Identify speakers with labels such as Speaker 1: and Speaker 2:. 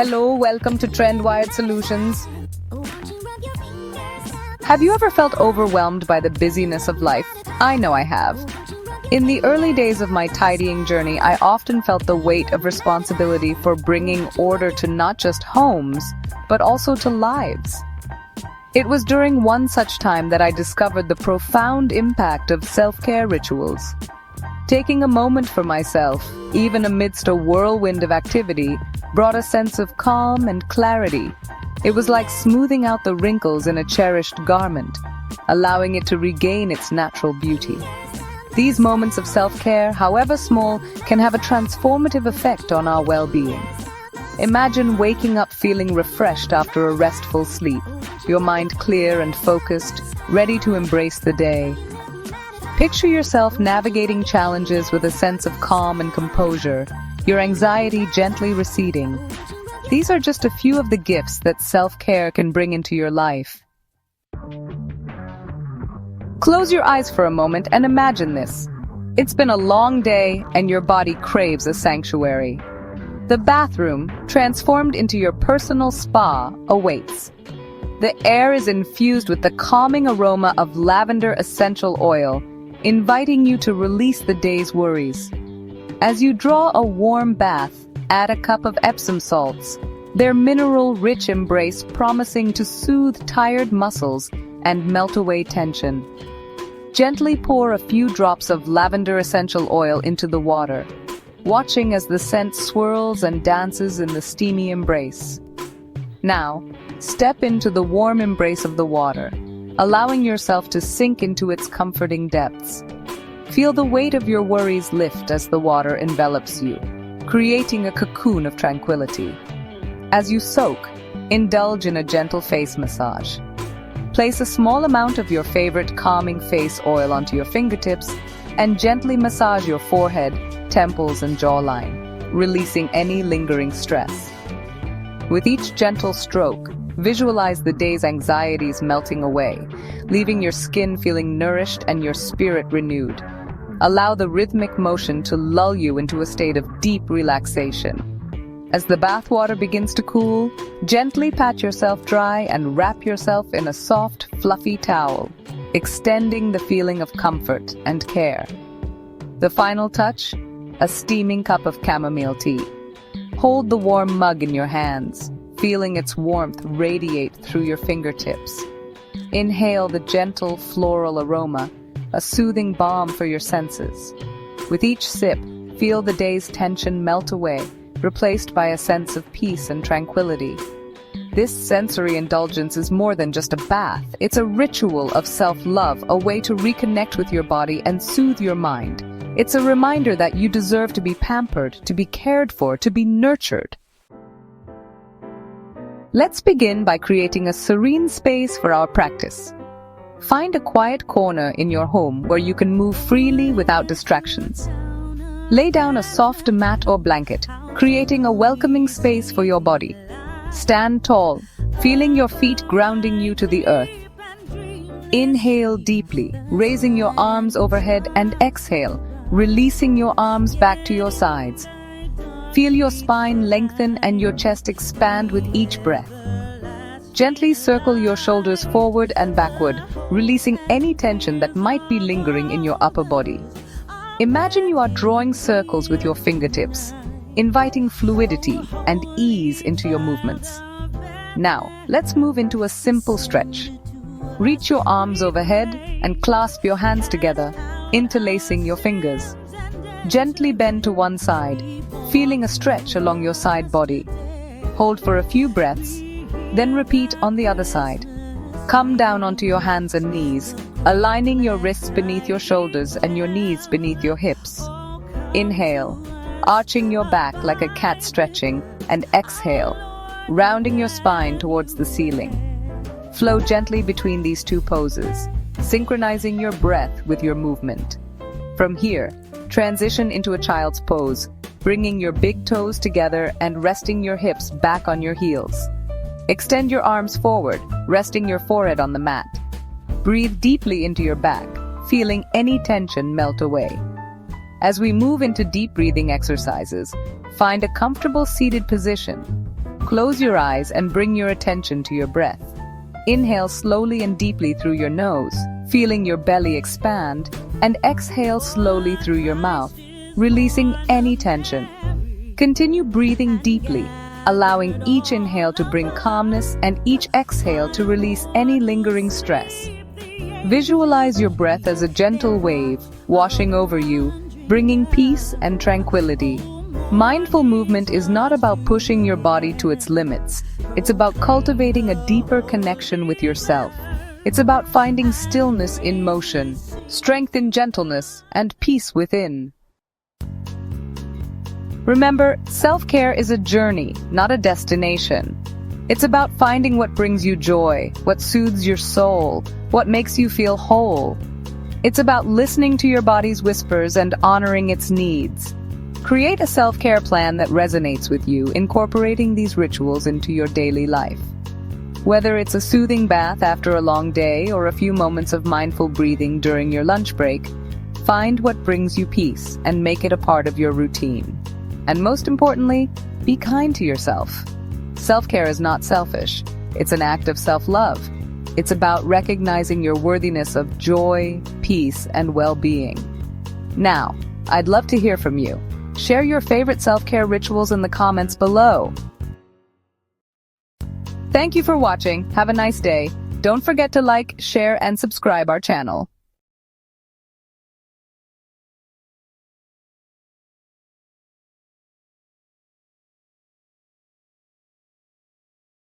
Speaker 1: Hello, welcome to Trendwired Solutions. Have you ever felt overwhelmed by the busyness of life? I know I have. In the early days of my tidying journey, I often felt the weight of responsibility for bringing order to not just homes, but also to lives. It was during one such time that I discovered the profound impact of self-care rituals. Taking a moment for myself, even amidst a whirlwind of activity, brought a sense of calm and clarity. It was like smoothing out the wrinkles in a cherished garment, allowing it to regain its natural beauty. These moments of self-care, however small, can have a transformative effect on our well-being. Imagine waking up feeling refreshed after a restful sleep, your mind clear and focused, ready to embrace the day. Picture yourself navigating challenges with a sense of calm and composure, your anxiety gently receding. These are just a few of the gifts that self-care can bring into your life. Close your eyes for a moment and imagine this. It's been a long day and your body craves a sanctuary. The bathroom, transformed into your personal spa, awaits. The air is infused with the calming aroma of lavender essential oil, inviting you to release the day's worries. As you draw a warm bath, add a cup of Epsom salts, their mineral-rich embrace promising to soothe tired muscles and melt away tension. Gently pour a few drops of lavender essential oil into the water, watching as the scent swirls and dances in the steamy embrace. Now, step into the warm embrace of the water, allowing yourself to sink into its comforting depths. Feel the weight of your worries lift as the water envelops you, creating a cocoon of tranquility. As you soak, indulge in a gentle face massage. Place a small amount of your favorite calming face oil onto your fingertips and gently massage your forehead, temples, and jawline, releasing any lingering stress. With each gentle stroke, visualize the day's anxieties melting away, leaving your skin feeling nourished and your spirit renewed. Allow the rhythmic motion to lull you into a state of deep relaxation. As the bathwater begins to cool, gently pat yourself dry and wrap yourself in a soft, fluffy towel, extending the feeling of comfort and care. The final touch, a steaming cup of chamomile tea. Hold the warm mug in your hands, feeling its warmth radiate through your fingertips. Inhale the gentle floral aroma, a soothing balm for your senses. With each sip, feel the day's tension melt away, replaced by a sense of peace and tranquility. This sensory indulgence is more than just a bath. It's a ritual of self-love, a way to reconnect with your body and soothe your mind. It's a reminder that you deserve to be pampered, to be cared for, to be nurtured. Let's begin by creating a serene space for our practice. Find a quiet corner in your home where you can move freely without distractions. Lay down a soft mat or blanket, creating a welcoming space for your body. Stand tall, feeling your feet grounding you to the earth. Inhale deeply, raising your arms overhead, and exhale, releasing your arms back to your sides. Feel your spine lengthen and your chest expand with each breath. Gently circle your shoulders forward and backward, releasing any tension that might be lingering in your upper body. Imagine you are drawing circles with your fingertips, inviting fluidity and ease into your movements. Now, let's move into a simple stretch. Reach your arms overhead and clasp your hands together, interlacing your fingers. Gently bend to one side, feeling a stretch along your side body. Hold for a few breaths, then repeat on the other side. Come down onto your hands and knees, aligning your wrists beneath your shoulders and your knees beneath your hips. Inhale, arching your back like a cat stretching, and exhale, rounding your spine towards the ceiling. Flow gently between these two poses, synchronizing your breath with your movement. From here, transition into a child's pose, bringing your big toes together and resting your hips back on your heels. Extend your arms forward, resting your forehead on the mat. Breathe deeply into your back, feeling any tension melt away. As we move into deep breathing exercises, find a comfortable seated position. close your eyes and bring your attention to your breath. Inhale slowly and deeply through your nose, feeling your belly expand, and exhale slowly through your mouth, releasing any tension. Continue breathing deeply, allowing each inhale to bring calmness and each exhale to release any lingering stress. Visualize your breath as a gentle wave, washing over you, bringing peace and tranquility. Mindful movement is not about pushing your body to its limits. It's about cultivating a deeper connection with yourself. It's about finding stillness in motion, strength in gentleness, and peace within. Remember, self-care is a journey, not a destination. It's about finding what brings you joy, what soothes your soul, what makes you feel whole. It's about listening to your body's whispers and honoring its needs. Create a self-care plan that resonates with you, incorporating these rituals into your daily life. Whether it's a soothing bath after a long day or a few moments of mindful breathing during your lunch break, find what brings you peace and make it a part of your routine. And most importantly, be kind to yourself. Self-care is not selfish. It's an act of self-love. It's about recognizing your worthiness of joy, peace, and well-being. Now, I'd love to hear from you. Share your favorite self-care rituals in the comments below. Thank you for watching. Have a nice day. Don't forget to like, share, and subscribe our channel.